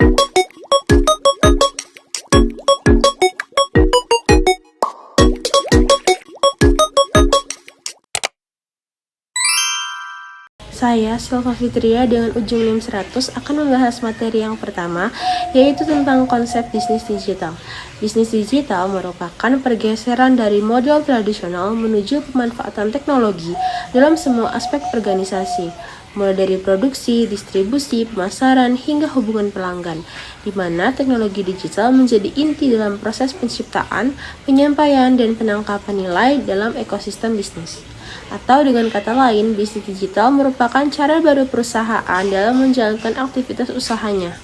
Saya, Silva Fitria, dengan ujung NIM 100 akan membahas materi yang pertama, yaitu tentang konsep bisnis digital. Bisnis digital merupakan pergeseran dari model tradisional menuju pemanfaatan teknologi dalam semua aspek organisasi, mulai dari produksi, distribusi, pemasaran, hingga hubungan pelanggan, di mana teknologi digital menjadi inti dalam proses penciptaan, penyampaian, dan penangkapan nilai dalam ekosistem bisnis. Atau dengan kata lain, bisnis digital merupakan cara baru perusahaan dalam menjalankan aktivitas usahanya.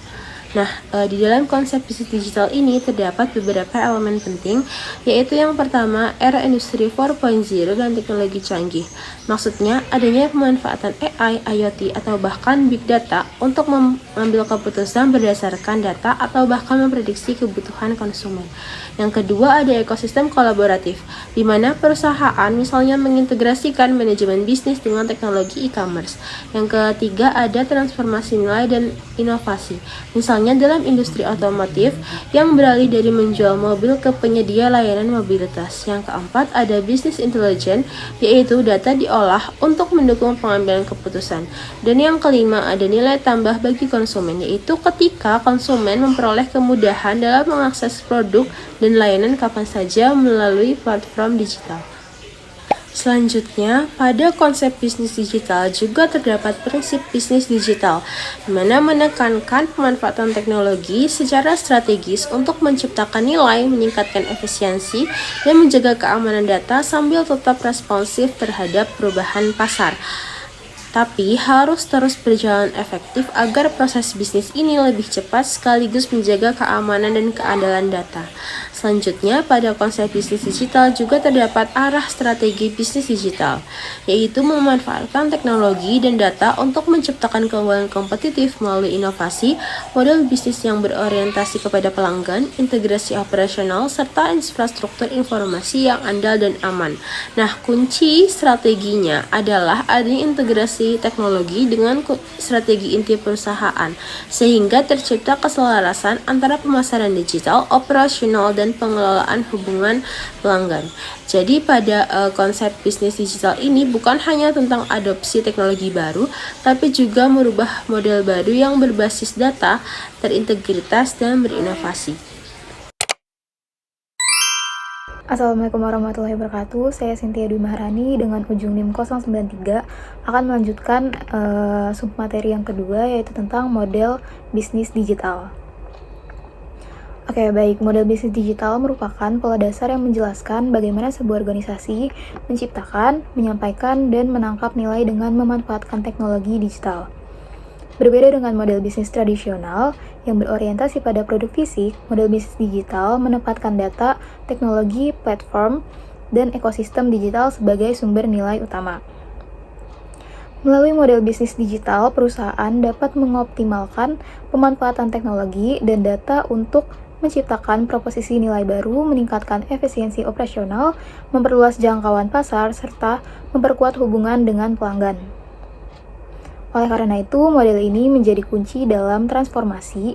Nah, di dalam konsep bisnis digital ini terdapat beberapa elemen penting, yaitu yang pertama, era industri 4.0 dan teknologi canggih. Maksudnya, adanya pemanfaatan AI, IoT, atau bahkan Big Data untuk mengambil keputusan berdasarkan data atau bahkan memprediksi kebutuhan konsumen. Yang kedua, ada ekosistem kolaboratif, di mana perusahaan misalnya mengintegrasikan manajemen bisnis dengan teknologi e-commerce. Yang ketiga, ada transformasi nilai dan inovasi, misalnya dalam industri otomotif yang beralih dari menjual mobil ke penyedia layanan mobilitas. Yang keempat, ada bisnis intelijen, yaitu data diolah untuk mendukung pengambilan keputusan. Dan yang kelima, ada nilai tambah bagi konsumen, yaitu ketika konsumen memperoleh kemudahan dalam mengakses produk dan layanan kapan saja melalui platform digital. Selanjutnya, pada konsep bisnis digital juga terdapat prinsip bisnis digital, di mana menekankan pemanfaatan teknologi secara strategis untuk menciptakan nilai, meningkatkan efisiensi, dan menjaga keamanan data sambil tetap responsif terhadap perubahan pasar. Tapi harus terus berjalan efektif agar proses bisnis ini lebih cepat sekaligus menjaga keamanan dan keandalan data. Selanjutnya, pada konsep bisnis digital juga terdapat arah strategi bisnis digital, yaitu memanfaatkan teknologi dan data untuk menciptakan keunggulan kompetitif melalui inovasi, model bisnis yang berorientasi kepada pelanggan, integrasi operasional, serta infrastruktur informasi yang andal dan aman. Nah, kunci strateginya adalah adanya integrasi teknologi dengan strategi inti perusahaan, sehingga tercipta keselarasan antara pemasaran digital, operasional, dan pengelolaan hubungan pelanggan. Jadi pada konsep bisnis digital ini bukan hanya tentang adopsi teknologi baru, tapi juga merubah model baru yang berbasis data, terintegritas, dan berinovasi. Assalamualaikum warahmatullahi wabarakatuh. Saya Cynthia Dwi Maharani dengan ujung NIM 093 akan melanjutkan submateri yang kedua, yaitu tentang model bisnis digital. Oke, baik. Model bisnis digital merupakan pola dasar yang menjelaskan bagaimana sebuah organisasi menciptakan, menyampaikan, dan menangkap nilai dengan memanfaatkan teknologi digital. Berbeda dengan model bisnis tradisional yang berorientasi pada produk fisik, model bisnis digital menempatkan data, teknologi, platform, dan ekosistem digital sebagai sumber nilai utama. Melalui model bisnis digital, perusahaan dapat mengoptimalkan pemanfaatan teknologi dan data untuk menciptakan proposisi nilai baru, meningkatkan efisiensi operasional, memperluas jangkauan pasar, serta memperkuat hubungan dengan pelanggan. Oleh karena itu, model ini menjadi kunci dalam transformasi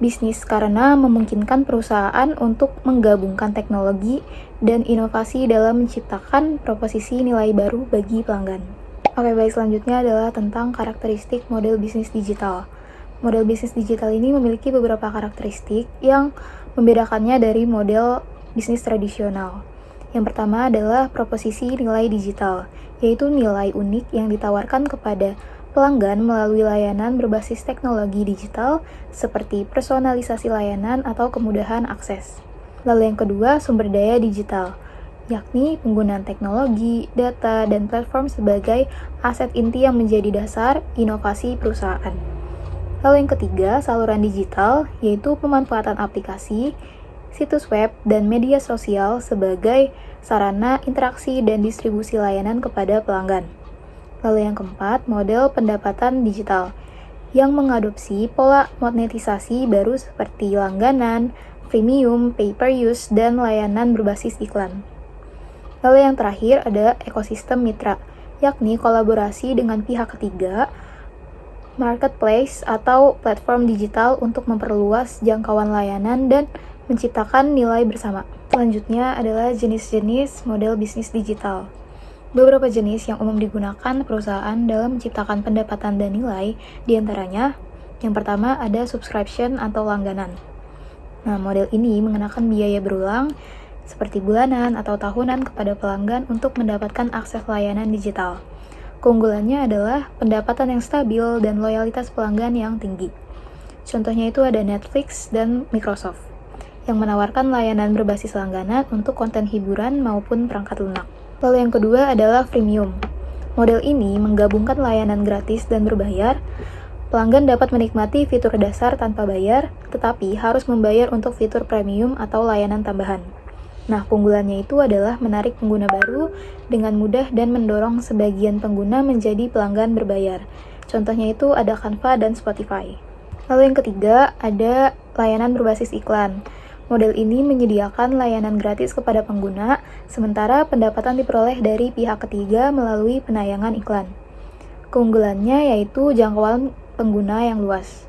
bisnis karena memungkinkan perusahaan untuk menggabungkan teknologi dan inovasi dalam menciptakan proposisi nilai baru bagi pelanggan. Oke, baik, selanjutnya adalah tentang karakteristik model bisnis digital. Model bisnis digital ini memiliki beberapa karakteristik yang membedakannya dari model bisnis tradisional. Yang pertama adalah proposisi nilai digital, yaitu nilai unik yang ditawarkan kepada pelanggan melalui layanan berbasis teknologi digital seperti personalisasi layanan atau kemudahan akses. Lalu yang kedua, sumber daya digital, yakni penggunaan teknologi, data, dan platform sebagai aset inti yang menjadi dasar inovasi perusahaan. Lalu yang ketiga, saluran digital, yaitu pemanfaatan aplikasi, situs web, dan media sosial sebagai sarana interaksi dan distribusi layanan kepada pelanggan. Lalu yang keempat, model pendapatan digital, yang mengadopsi pola monetisasi baru seperti langganan, freemium, pay-per-use, dan layanan berbasis iklan. Lalu yang terakhir ada ekosistem mitra, yakni kolaborasi dengan pihak ketiga marketplace atau platform digital untuk memperluas jangkauan layanan dan menciptakan nilai bersama. Selanjutnya adalah jenis-jenis model bisnis digital. Beberapa jenis yang umum digunakan perusahaan dalam menciptakan pendapatan dan nilai, diantaranya yang pertama ada subscription atau langganan. Nah, model ini mengenakan biaya berulang seperti bulanan atau tahunan kepada pelanggan untuk mendapatkan akses layanan digital. Keunggulannya adalah pendapatan yang stabil dan loyalitas pelanggan yang tinggi. Contohnya itu ada Netflix dan Microsoft, yang menawarkan layanan berbasis langganan untuk konten hiburan maupun perangkat lunak. Lalu yang kedua adalah freemium. Model ini menggabungkan layanan gratis dan berbayar. Pelanggan dapat menikmati fitur dasar tanpa bayar, tetapi harus membayar untuk fitur premium atau layanan tambahan. Nah, keunggulannya itu adalah menarik pengguna baru dengan mudah dan mendorong sebagian pengguna menjadi pelanggan berbayar. Contohnya itu ada Canva dan Spotify. Lalu yang ketiga, ada layanan berbasis iklan. Model ini menyediakan layanan gratis kepada pengguna, sementara pendapatan diperoleh dari pihak ketiga melalui penayangan iklan. Keunggulannya yaitu jangkauan pengguna yang luas.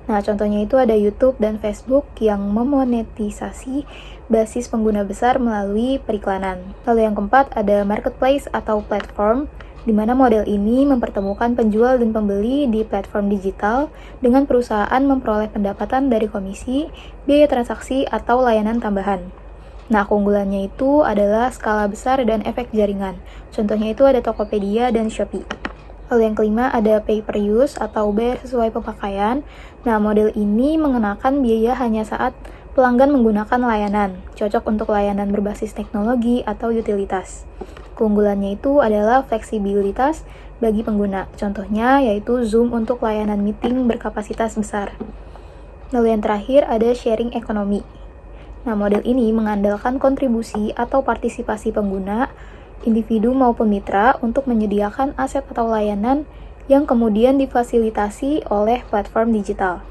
Nah, contohnya itu ada YouTube dan Facebook yang memonetisasi basis pengguna besar melalui periklanan. Lalu yang keempat ada marketplace atau platform, di mana model ini mempertemukan penjual dan pembeli di platform digital dengan perusahaan memperoleh pendapatan dari komisi, biaya transaksi, atau layanan tambahan. Nah, keunggulannya itu adalah skala besar dan efek jaringan. Contohnya itu ada Tokopedia dan Shopee. Lalu yang kelima ada pay per use atau bayar sesuai pemakaian. Nah, model ini mengenakan biaya hanya saat pelanggan menggunakan layanan, cocok untuk layanan berbasis teknologi atau utilitas. Keunggulannya itu adalah fleksibilitas bagi pengguna. Contohnya yaitu Zoom untuk layanan meeting berkapasitas besar. Lalu yang terakhir ada sharing ekonomi. Nah, model ini mengandalkan kontribusi atau partisipasi pengguna, individu maupun mitra untuk menyediakan aset atau layanan yang kemudian difasilitasi oleh platform digital.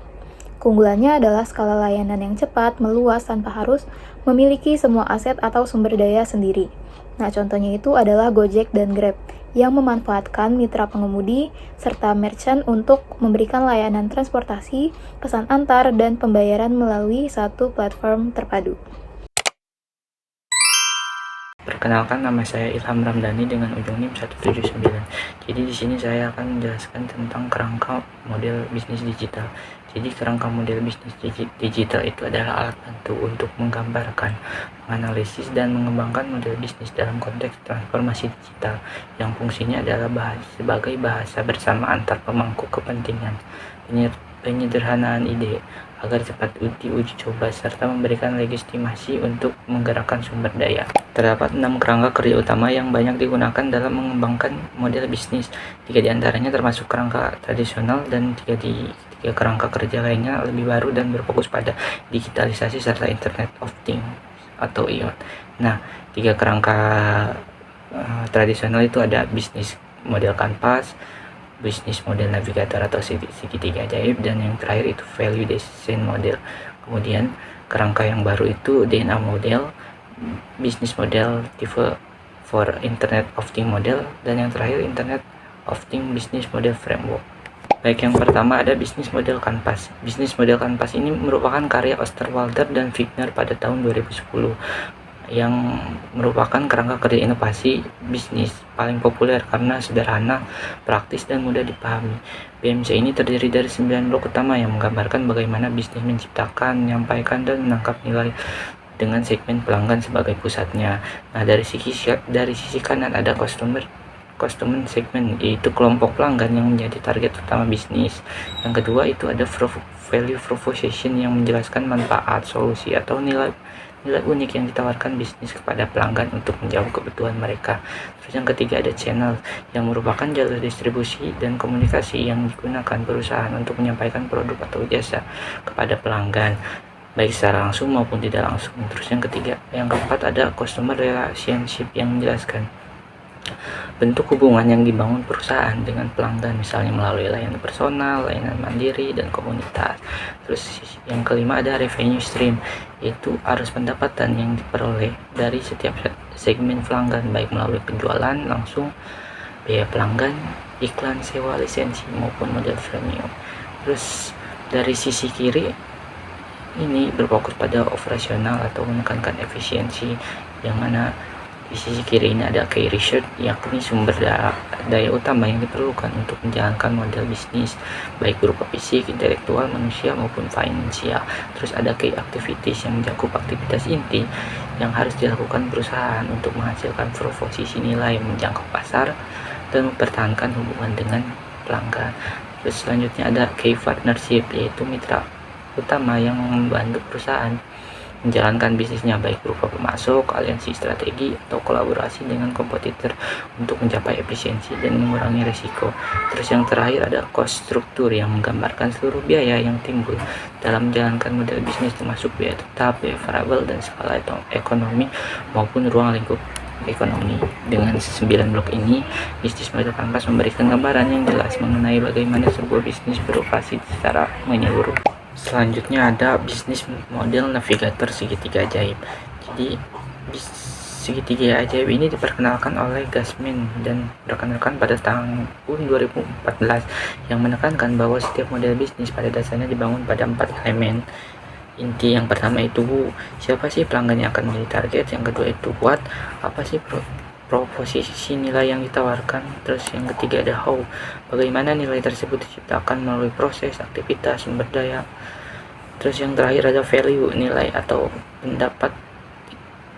Keunggulannya adalah skala layanan yang cepat, meluas tanpa harus memiliki semua aset atau sumber daya sendiri. Nah, contohnya itu adalah Gojek dan Grab yang memanfaatkan mitra pengemudi serta merchant untuk memberikan layanan transportasi, pesan antar, dan pembayaran melalui satu platform terpadu. Perkenalkan, nama saya Ilham Ramdhani dengan ujung NIM 179. Jadi di sini saya akan menjelaskan tentang kerangka model bisnis digital. Jadi kerangka model bisnis digital itu adalah alat bantu untuk menggambarkan, menganalisis, dan mengembangkan model bisnis dalam konteks transformasi digital yang fungsinya adalah sebagai bahasa bersama antar pemangku kepentingan, penyederhanaan ide agar cepat diuji coba, serta memberikan legitimasi untuk menggerakkan sumber daya. Terdapat 6 kerangka kerja utama yang banyak digunakan dalam mengembangkan model bisnis. 3 diantaranya termasuk kerangka tradisional dan 3 kerangka kerja lainnya lebih baru dan berfokus pada digitalisasi serta Internet of Things atau IoT. Nah, 3 kerangka tradisional itu ada bisnis model kanvas, bisnis model navigator atau segitiga ajaib, dan yang terakhir itu value design model. Kemudian kerangka yang baru itu DNA model, bisnis model tipe for Internet of Things model, dan yang terakhir Internet of Things business model framework. Baik, yang pertama ada bisnis model kanvas. Bisnis model kanvas ini merupakan karya Osterwalder dan Wigner pada tahun 2010 yang merupakan kerangka kerja inovasi bisnis paling populer karena sederhana, praktis, dan mudah dipahami. BMC ini terdiri dari 9 blok utama yang menggambarkan bagaimana bisnis menciptakan, menyampaikan, dan menangkap nilai dengan segmen pelanggan sebagai pusatnya. Nah, dari sisi kanan ada customer segment, yaitu kelompok pelanggan yang menjadi target utama bisnis. Yang kedua itu ada value proposition yang menjelaskan manfaat, solusi, atau nilai unik yang ditawarkan bisnis kepada pelanggan untuk menjawab kebutuhan mereka. Terus yang ketiga ada channel, yang merupakan jalur distribusi dan komunikasi yang digunakan perusahaan untuk menyampaikan produk atau jasa kepada pelanggan, baik secara langsung maupun tidak langsung. Terus yang keempat ada customer relationship yang menjelaskan bentuk hubungan yang dibangun perusahaan dengan pelanggan, misalnya melalui layanan personal, layanan mandiri, dan komunitas. Terus yang kelima ada revenue stream, yaitu arus pendapatan yang diperoleh dari setiap segmen pelanggan, baik melalui penjualan langsung, biaya pelanggan, iklan sewa lisensi maupun model freemium. Terus dari sisi kiri ini berfokus pada operasional atau menekankan efisiensi, yang mana di sisi kiri ini ada key research, yakni sumber daya utama yang diperlukan untuk menjalankan model bisnis baik berupa fisik, intelektual, manusia maupun finansial. Terus ada key activities yang mencakup aktivitas inti yang harus dilakukan perusahaan untuk menghasilkan proposisi nilai, menjangkau pasar, dan mempertahankan hubungan dengan pelanggan. Terus selanjutnya ada key partnership, yaitu mitra utama yang membantu perusahaan menjalankan bisnisnya baik berupa pemasok, aliansi strategi, atau kolaborasi dengan kompetitor untuk mencapai efisiensi dan mengurangi risiko. Terus yang terakhir ada cost struktur yang menggambarkan seluruh biaya yang timbul dalam menjalankan model bisnis, termasuk biaya tetap, biaya variabel, dan skala ekonomi maupun ruang lingkup ekonomi. Dengan 9 blok ini, bisnis model Kanvas memberikan gambaran yang jelas mengenai bagaimana sebuah bisnis beroperasi secara menyeluruh. Selanjutnya ada bisnis model navigator segitiga ajaib. Jadi segitiga ajaib ini diperkenalkan oleh Gasmin dan rekan-rekan pada tahun 2014, yang menekankan bahwa setiap model bisnis pada dasarnya dibangun pada 4 elemen inti. Yang pertama itu siapa sih pelanggan yang akan menjadi target, yang kedua itu what, apa sih proposisi nilai yang ditawarkan, terus yang ketiga ada how, bagaimana nilai tersebut diciptakan melalui proses, aktivitas, sumber daya, terus yang terakhir ada value, nilai atau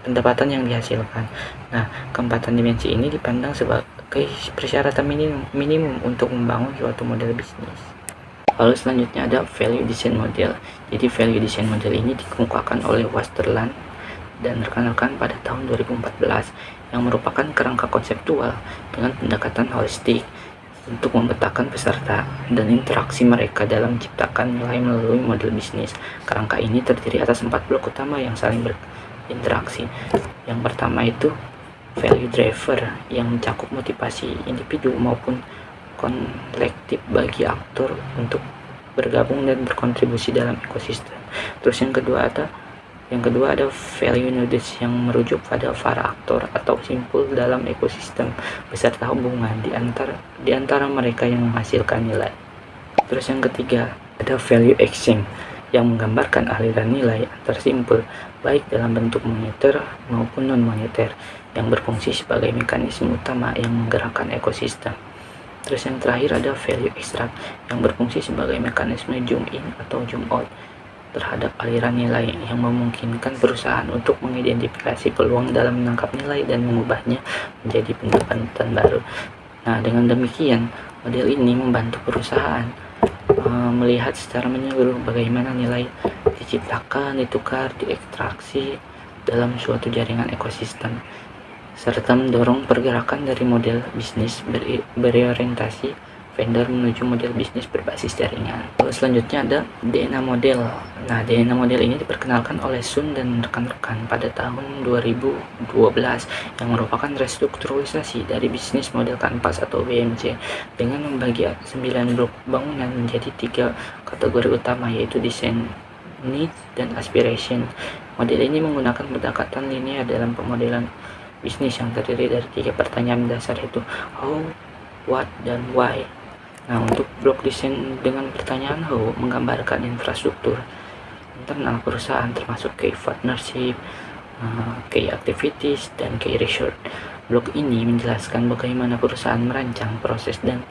pendapatan yang dihasilkan. Nah, keempatan dimensi ini dipandang sebagai persyaratan minimum untuk membangun suatu model bisnis. Lalu selanjutnya ada value design model. Jadi value design model ini dikemukakan oleh Westerland dan rekan-rekan pada tahun 2014, yang merupakan kerangka konseptual dengan pendekatan holistik untuk memetakan peserta dan interaksi mereka dalam menciptakan nilai melalui model bisnis. Kerangka ini terdiri atas 4 blok utama yang saling berinteraksi. Yang pertama itu value driver, yang mencakup motivasi individu maupun kolektif bagi aktor untuk bergabung dan berkontribusi dalam ekosistem. Terus yang kedua ada value nodes, yang merujuk pada para aktor atau simpul dalam ekosistem beserta hubungan di antara mereka yang menghasilkan nilai. Terus yang ketiga ada value exchange, yang menggambarkan aliran nilai antar simpul baik dalam bentuk moneter maupun non moneter, yang berfungsi sebagai mekanisme utama yang menggerakkan ekosistem. Terus yang terakhir ada value extract, yang berfungsi sebagai mekanisme zoom in atau zoom out terhadap aliran nilai, yang memungkinkan perusahaan untuk mengidentifikasi peluang dalam menangkap nilai dan mengubahnya menjadi pendapatan baru. Nah, dengan demikian model ini membantu perusahaan melihat secara menyeluruh bagaimana nilai diciptakan, ditukar, diekstraksi dalam suatu jaringan ekosistem, serta mendorong pergerakan dari model bisnis berorientasi vendor menuju model bisnis berbasis jaringan. Lalu selanjutnya ada DNA model. Nah, DNA model ini diperkenalkan oleh Sun dan rekan-rekan pada tahun 2012, yang merupakan restrukturisasi dari bisnis model Kanvas atau BMC dengan membagi 9 blok bangunan menjadi 3 kategori utama, yaitu design, need, dan aspiration. Model ini menggunakan pendekatan linear dalam pemodelan bisnis yang terdiri dari 3 pertanyaan dasar, yaitu how, what, dan why. Nah, untuk blok desain dengan pertanyaan how menggambarkan infrastruktur internal perusahaan termasuk key partnership, key activities, dan key research. Blok ini menjelaskan bagaimana perusahaan merancang proses dan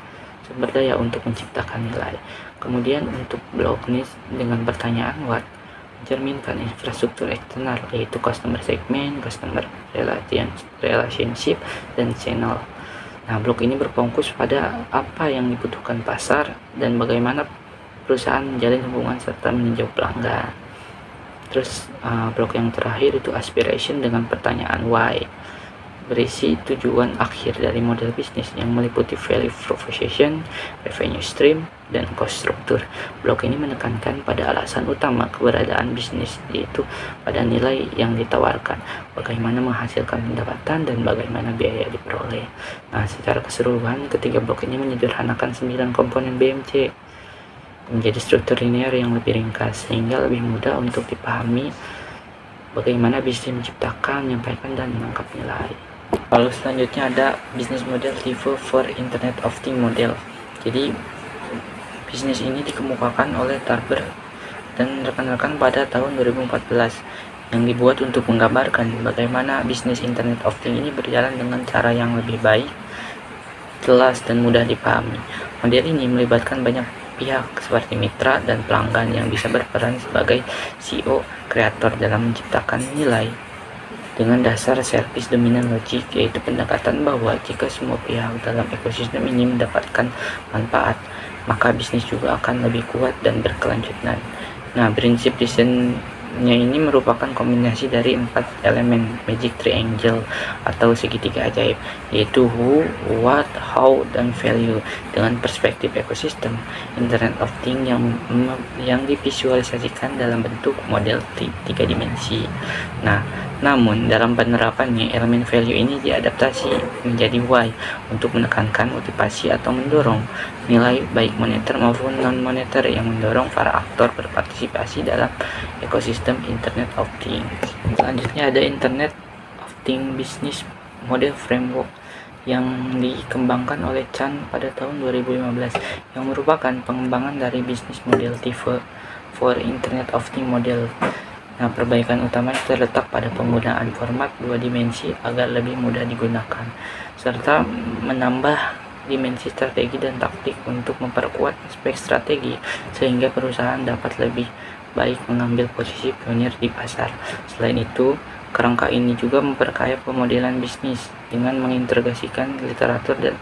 sumber daya untuk menciptakan nilai. Kemudian untuk blok niche dengan pertanyaan what mencerminkan infrastruktur eksternal, yaitu customer segment, customer relationship, dan channel. Nah, blok ini berfokus pada apa yang dibutuhkan pasar dan bagaimana perusahaan menjalin hubungan serta meninjau pelanggan. Terus blok yang terakhir itu aspiration dengan pertanyaan why, berisi tujuan akhir dari model bisnis yang meliputi value proposition, revenue stream, dan cost structure. Blok ini menekankan pada alasan utama keberadaan bisnis, yaitu pada nilai yang ditawarkan, bagaimana menghasilkan pendapatan, dan bagaimana biaya diperoleh. Nah, secara keseluruhan ketiga blok ini menyederhanakan 9 komponen BMC menjadi struktur linear yang lebih ringkas, sehingga lebih mudah untuk dipahami bagaimana bisnis menciptakan, menyampaikan, dan menangkap nilai. Lalu selanjutnya ada bisnis model tipe for Internet of Things model. Jadi bisnis ini dikemukakan oleh Tarber dan rekan-rekan pada tahun 2014 yang dibuat untuk menggambarkan bagaimana bisnis Internet of Things ini berjalan dengan cara yang lebih baik, jelas, dan mudah dipahami. Model ini melibatkan banyak pihak seperti mitra dan pelanggan yang bisa berperan sebagai CEO kreator dalam menciptakan nilai dengan dasar service dominant logic, yaitu pendekatan bahwa jika semua pihak dalam ekosistem ini mendapatkan manfaat, maka bisnis juga akan lebih kuat dan berkelanjutan. Nah, prinsip desainnya ini merupakan kombinasi dari 4 elemen magic triangle atau segitiga ajaib, yaitu who, what, how, dan value dengan perspektif ekosistem Internet of Things yang divisualisasikan dalam bentuk model 3 dimensi. Nah, namun dalam penerapannya elemen value ini diadaptasi menjadi why untuk menekankan motivasi atau mendorong nilai baik moneter maupun non-moneter yang mendorong para aktor berpartisipasi dalam ekosistem Internet of Things. Selanjutnya ada Internet of Things Business Model Framework yang dikembangkan oleh Chan pada tahun 2015 yang merupakan pengembangan dari bisnis model tipe for Internet of Things model. Nah, perbaikan utamanya terletak pada penggunaan format 2 dimensi agar lebih mudah digunakan, serta menambah dimensi strategi dan taktik untuk memperkuat aspek strategi sehingga perusahaan dapat lebih baik mengambil posisi pionir di pasar. Selain itu, kerangka ini juga memperkaya pemodelan bisnis dengan mengintegrasikan literatur dan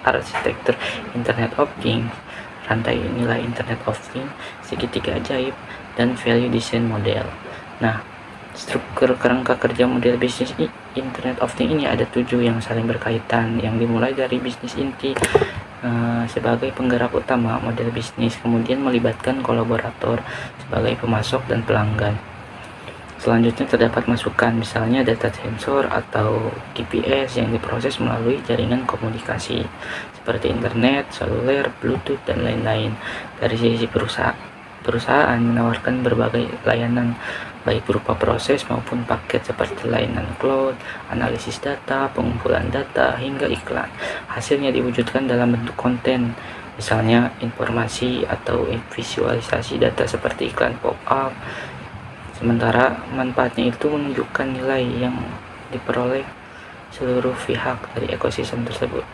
arsitektur Internet of Things, rantai nilai Internet of Things, segitiga ajaib, dan value design model. Nah, struktur kerangka kerja model bisnis Internet of Things ini ada 7 yang saling berkaitan, yang dimulai dari bisnis inti sebagai penggerak utama model bisnis, kemudian melibatkan kolaborator sebagai pemasok dan pelanggan. Selanjutnya terdapat masukan, misalnya data sensor atau GPS yang diproses melalui jaringan komunikasi seperti internet, seluler, bluetooth, dan lain-lain. Dari sisi perusahaan menawarkan berbagai layanan baik berupa proses maupun paket seperti layanan cloud, analisis data, pengumpulan data, hingga iklan. Hasilnya diwujudkan dalam bentuk konten, misalnya informasi atau visualisasi data seperti iklan pop-up. Sementara manfaatnya itu menunjukkan nilai yang diperoleh seluruh pihak dari ekosistem tersebut.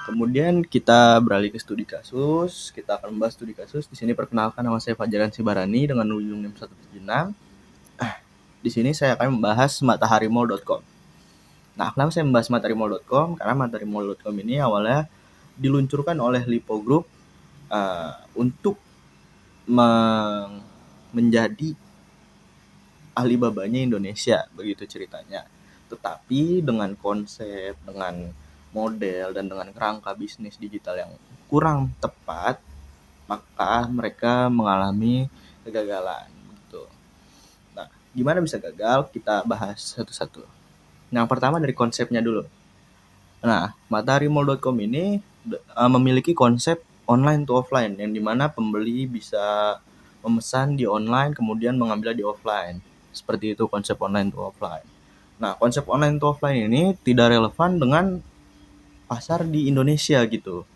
Kemudian kita beralih ke studi kasus. Kita akan membahas studi kasus. Di sini perkenalkan, nama saya Fajaran Sibarani dengan ujung NIM 176. Di sini saya akan membahas mataharimall.com. Nah, kenapa saya membahas mataharimall.com? Karena mataharimall.com ini awalnya diluncurkan oleh Lipo Group untuk menjadi Alibabanya Indonesia, begitu ceritanya. Tetapi dengan konsep, dengan model, dan dengan kerangka bisnis digital yang kurang tepat, maka mereka mengalami kegagalan. Gitu. Nah, gimana bisa gagal? Kita bahas satu-satu. Yang pertama dari konsepnya dulu. Nah, mataharimall.com ini memiliki konsep online to offline, yang dimana pembeli bisa memesan di online, kemudian mengambilnya di offline. Seperti itu konsep online to offline. Nah, konsep online to offline ini tidak relevan dengan pasar di Indonesia gitu.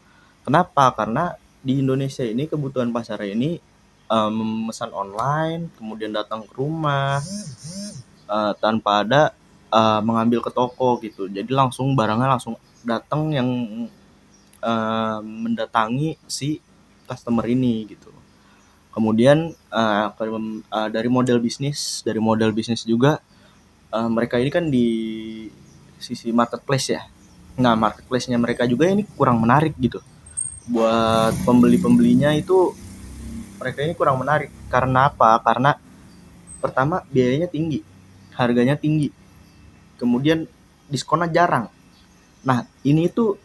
Kenapa? Karena di Indonesia ini kebutuhan pasarnya ini memesan online, kemudian datang ke rumah tanpa ada mengambil ke toko gitu. Jadi langsung barangnya langsung datang yang mendatangi si customer ini gitu. Kemudian dari model bisnis juga mereka ini kan di sisi marketplace ya. Nah, marketplace-nya mereka juga ini kurang menarik gitu. Buat pembeli-pembelinya itu mereka ini kurang menarik. Karena apa? Karena pertama biayanya tinggi, harganya tinggi. Kemudian diskonnya jarang. Nah, ini tuh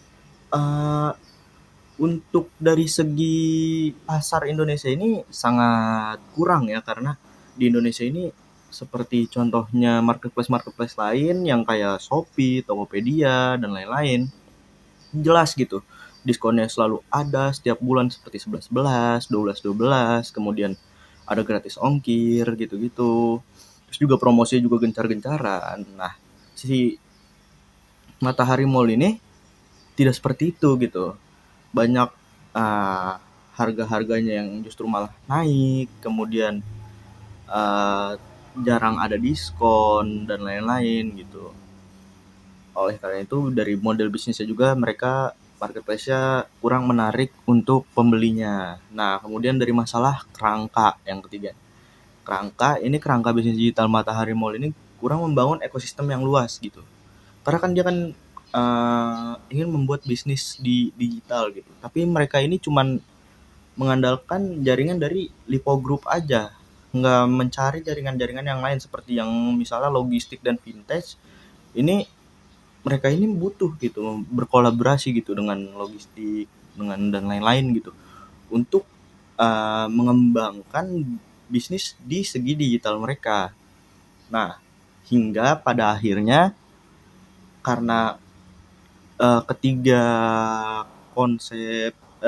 untuk dari segi pasar Indonesia ini sangat kurang ya, karena di Indonesia ini seperti contohnya marketplace lain yang kayak Shopee, Tokopedia, dan lain-lain. Jelas gitu, diskonnya selalu ada setiap bulan seperti 11-11, 12-12, kemudian ada gratis ongkir gitu-gitu. Terus juga promosinya juga gencar-gencaran. Nah, si Matahari Mall ini tidak seperti itu gitu. Banyak harga-harganya yang justru malah naik, kemudian jarang ada diskon dan lain-lain gitu. Oleh karena itu dari model bisnisnya juga mereka marketplace-nya kurang menarik untuk pembelinya. Nah, kemudian dari masalah kerangka yang ketiga. Kerangka bisnis digital Matahari Mall ini kurang membangun ekosistem yang luas gitu. Karena kan dia kan ingin membuat bisnis di digital gitu. Tapi mereka ini cuman mengandalkan jaringan dari Lipo Group aja. Nggak mencari jaringan-jaringan yang lain seperti yang misalnya logistik dan vintage. Ini mereka ini butuh gitu berkolaborasi gitu dengan logistik dengan dan lain-lain gitu untuk mengembangkan bisnis di segi digital mereka. Nah, hingga pada akhirnya karena ketiga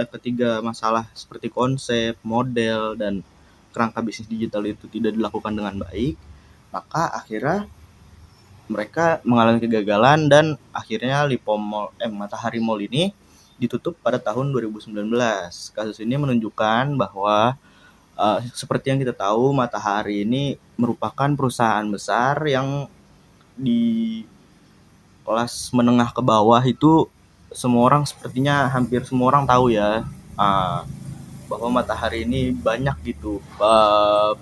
ketiga masalah seperti konsep, model dan kerangka bisnis digital itu tidak dilakukan dengan baik, maka akhirnya mereka mengalami kegagalan dan akhirnya Matahari Mall ini ditutup pada tahun 2019. Kasus ini menunjukkan bahwa seperti yang kita tahu Matahari ini merupakan perusahaan besar yang di kelas menengah ke bawah itu hampir semua orang tahu ya bahwa Matahari ini banyak gitu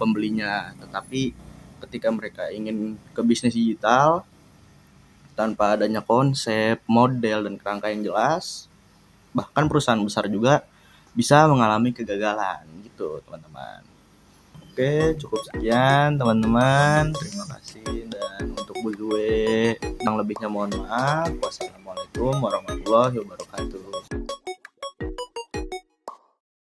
pembelinya. Tetapi ketika mereka ingin ke bisnis digital tanpa adanya konsep, model dan kerangka yang jelas, bahkan perusahaan besar juga bisa mengalami kegagalan gitu, teman-teman. Oke, cukup sekian teman-teman. Terima kasih dan untuk gue yang lebihnya mohon maaf. Wassalamualaikum warahmatullahi wabarakatuh.